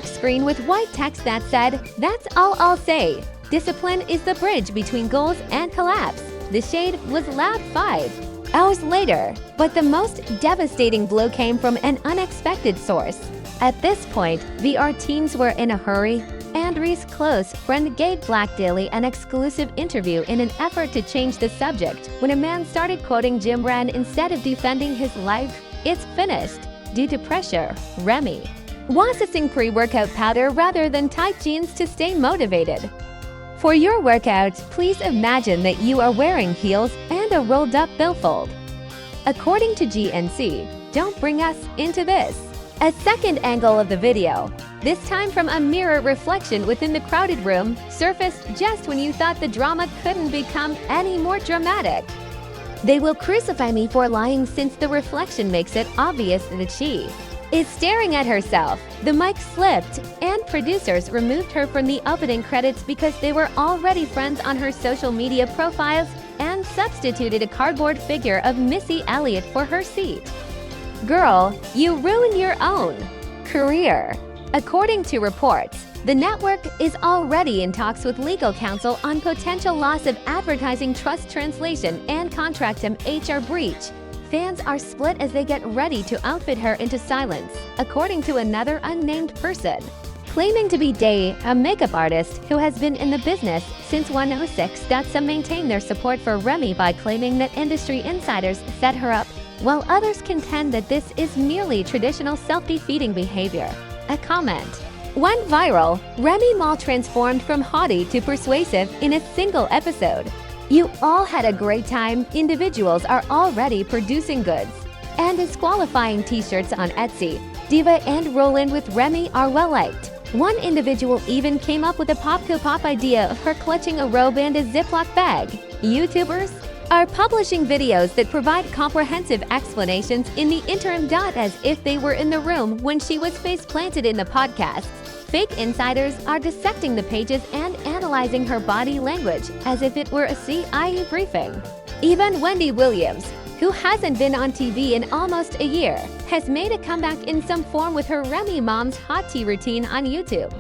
screen with white text that said, "That's all I'll say. Discipline is the bridge between goals and collapse." The shade was loud 5 hours later, but the most devastating blow came from an unexpected source. At this point, VR teens were in a hurry, and Reese's close friend gave Black Daily an exclusive interview in an effort to change the subject. When a man started quoting Jim Ran instead of defending his life, "It's finished due to pressure." Remy was using pre-workout powder rather than tight jeans to stay motivated. For your workout, please imagine that you are wearing heels and a rolled-up billfold. According to GNC, don't bring us into this. A second angle of the video, this time from a mirror reflection within the crowded room, surfaced just when you thought the drama couldn't become any more dramatic. "They will crucify me for lying since the reflection makes it obvious that she is staring at herself." The mic slipped, and producers removed her from the opening credits because they were already friends on her social media profiles and substituted a cardboard figure of Missy Elliott for her seat. Girl, you ruined your own career. According to reports, the network is already in talks with legal counsel on potential loss of advertising trust translation and contract HR breach. Fans are split as they get ready to outfit her into silence, according to another unnamed person. Claiming to be Day, a makeup artist who has been in the business since 1906, some maintain their support for Remy by claiming that industry insiders set her up, while others contend that this is merely traditional self-defeating behavior. A comment went viral. Remy Ma transformed from haughty to persuasive in a single episode. "You all had a great time. Individuals are already producing goods and disqualifying t-shirts on Etsy. Diva and Roland with Remy are well liked." One individual even came up with a pop idea of her clutching a robe and a Ziploc bag. YouTubers are publishing videos that provide comprehensive explanations in the interim, as if they were in the room when she was face-planted in the podcast. Fake insiders are dissecting the pages and analyzing her body language as if it were a CIA briefing. Even Wendy Williams, who hasn't been on TV in almost a year, has made a comeback in some form with her Remy Mom's hot tea routine on YouTube.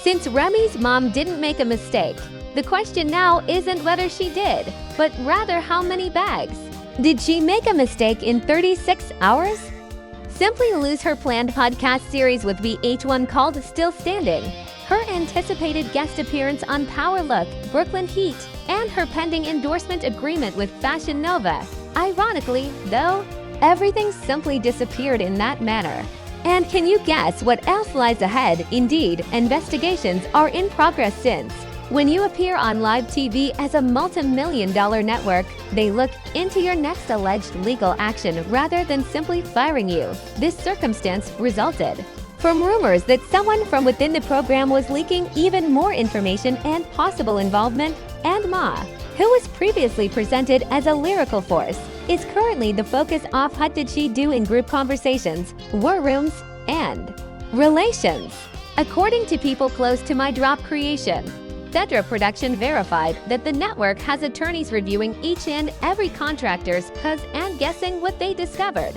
Since Remy's mom didn't make a mistake, the question now isn't whether she did, but rather how many bags. Did she make a mistake in 36 hours? Simply lose her planned podcast series with VH1 called Still Standing, her anticipated guest appearance on Power Look, Brooklyn Heat, and her pending endorsement agreement with Fashion Nova. Ironically, though, everything simply disappeared in that manner. And can you guess what else lies ahead? Indeed, investigations are in progress since when you appear on live TV as a multi-million-dollar network, they look into your next alleged legal action rather than simply firing you. This circumstance resulted from rumors that someone from within the program was leaking even more information and possible involvement, and Ma, who was previously presented as a lyrical force, is currently the focus of what did she do in group conversations, war rooms, and relations. According to people close to My Drop creation, Fedra Production verified that the network has attorneys reviewing each and every contractor's cause and guessing what they discovered.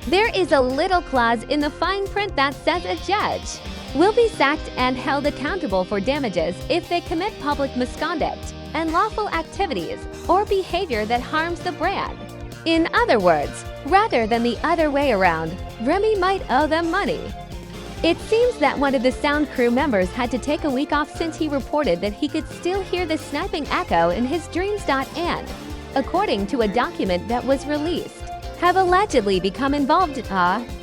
There is a little clause in the fine print that says a judge will be sacked and held accountable for damages if they commit public misconduct, unlawful activities, or behavior that harms the brand. In other words, rather than the other way around, Remy might owe them money. It seems that one of the sound crew members had to take a week off since he reported that he could still hear the sniping echo in his dreams. And, according to a document that was released, have allegedly become involved.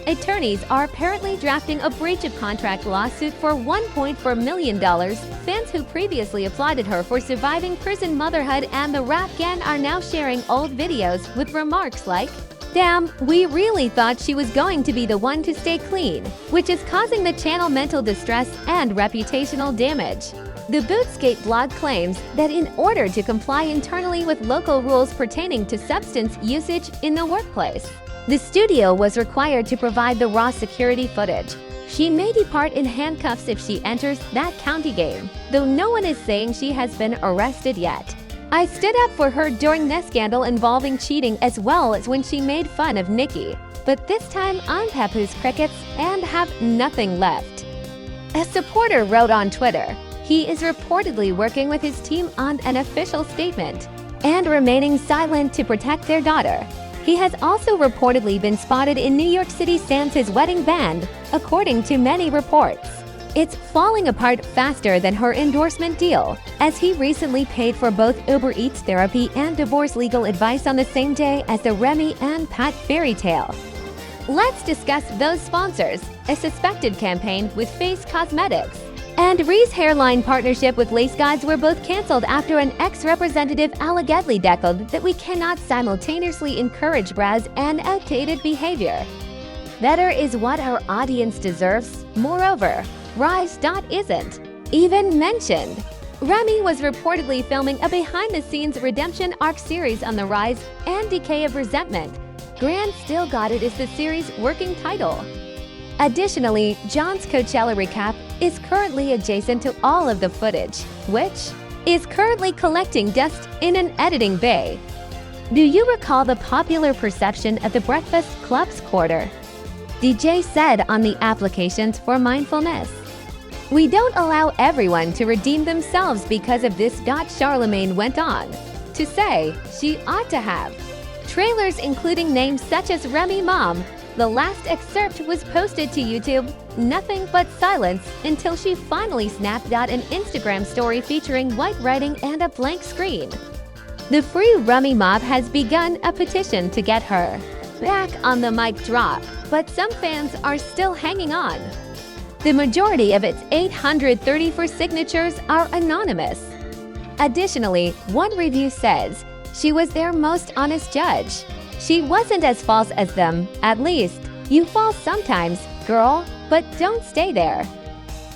Attorneys are apparently drafting a breach of contract lawsuit for $1.4 million. Fans who previously applauded her for surviving prison motherhood and the rap gang are now sharing old videos with remarks like, "Damn, we really thought she was going to be the one to stay clean," which is causing the channel mental distress and reputational damage. The Bootscape blog claims that in order to comply internally with local rules pertaining to substance usage in the workplace, the studio was required to provide the raw security footage. She may depart in handcuffs if she enters that county game, though no one is saying she has been arrested yet. I stood up for her during this scandal involving cheating as well as when she made fun of Nicki, but this time I'm Papoose crickets and have nothing left. A supporter wrote on Twitter, he is reportedly working with his team on an official statement and remaining silent to protect their daughter. He has also reportedly been spotted in New York City sans his wedding band, according to many reports. It's falling apart faster than her endorsement deal, as he recently paid for both Uber Eats therapy and divorce legal advice on the same day as the Remy and Pat fairy tale. Let's discuss those sponsors, a suspected campaign with Face Cosmetics, and Ree's hairline partnership with Lace Gods were both canceled after an ex-representative allegedly declared that we cannot simultaneously encourage brows and outdated behavior. Better is what our audience deserves. Moreover, Rise. Isn't even mentioned. Remy was reportedly filming a behind-the-scenes redemption arc series on the rise and decay of resentment. Grand Still Got It is the series' working title. Additionally, John's Coachella recap is currently adjacent to all of the footage, which is currently collecting dust in an editing bay. Do you recall the popular perception of the Breakfast Club's quarter? DJ said on the applications for mindfulness. We don't allow everyone to redeem themselves because of this. Charlemagne went on to say she ought to have trailers including names such as Remy Ma. The last excerpt was posted to YouTube, nothing but silence, until she finally snapped out an Instagram story featuring white writing and a blank screen. The Free Remy mob has begun a petition to get her back on the mic drop, but some fans are still hanging on. The majority of its 834 signatures are anonymous. Additionally, one review says, she was their most honest judge. She wasn't as false as them, at least. You fall sometimes, girl, but don't stay there.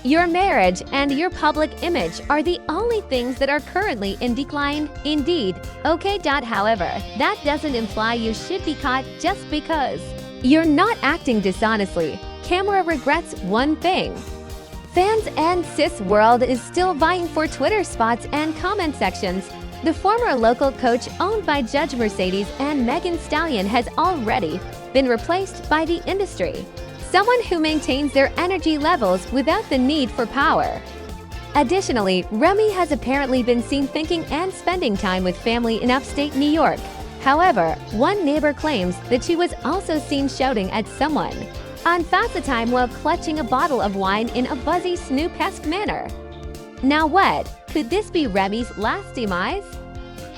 Your marriage and your public image are the only things that are currently in decline, indeed. Okay. However, that doesn't imply you should be caught just because you're not acting dishonestly. Camera regrets one thing. Fans and cis world is still vying for Twitter spots and comment sections. The former local coach owned by Judge Mercedes and Megan Stallion has already been replaced by the industry, someone who maintains their energy levels without the need for power. Additionally, Remy has apparently been seen thinking and spending time with family in upstate New York. However, one neighbor claims that she was also seen shouting at someone on FaceTime while clutching a bottle of wine in a buzzy Snoop-esque manner. Now what? Could this be Remy's last demise?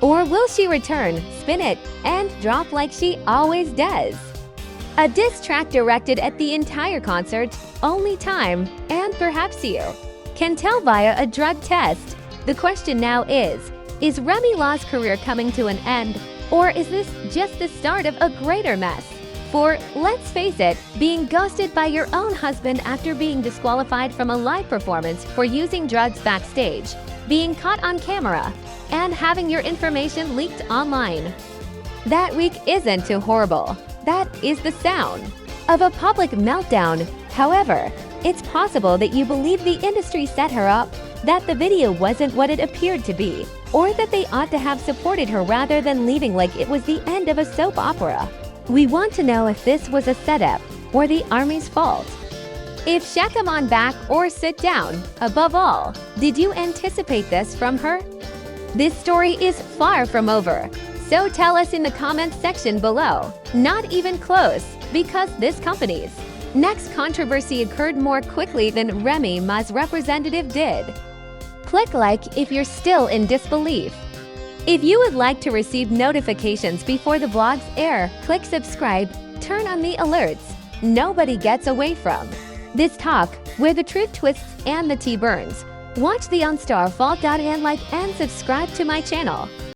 Or will she return, spin it, and drop like she always does? A diss track directed at the entire concert, only time, and perhaps you, can tell via a drug test. The question now is Remy Ma's career coming to an end, or is this just the start of a greater mess? For, let's face it, being ghosted by your own husband after being disqualified from a live performance for using drugs backstage, being caught on camera, and having your information leaked online. That week isn't too horrible. That is the sound of a public meltdown. However, it's possible that you believe the industry set her up, that the video wasn't what it appeared to be, or that they ought to have supported her rather than leaving like it was the end of a soap opera. We want to know if this was a setup or the Army's fault. If check him on back or sit down, above all, did you anticipate this from her? This story is far from over, so tell us in the comments section below. Not even close, because this company's next controversy occurred more quickly than Remy Ma's representative did. Click like if you're still in disbelief. If you would like to receive notifications before the vlogs air, click subscribe, turn on the alerts. Nobody gets away from this talk, where the truth twists and the tea burns. Watch the OnStar Fault and like and subscribe to my channel.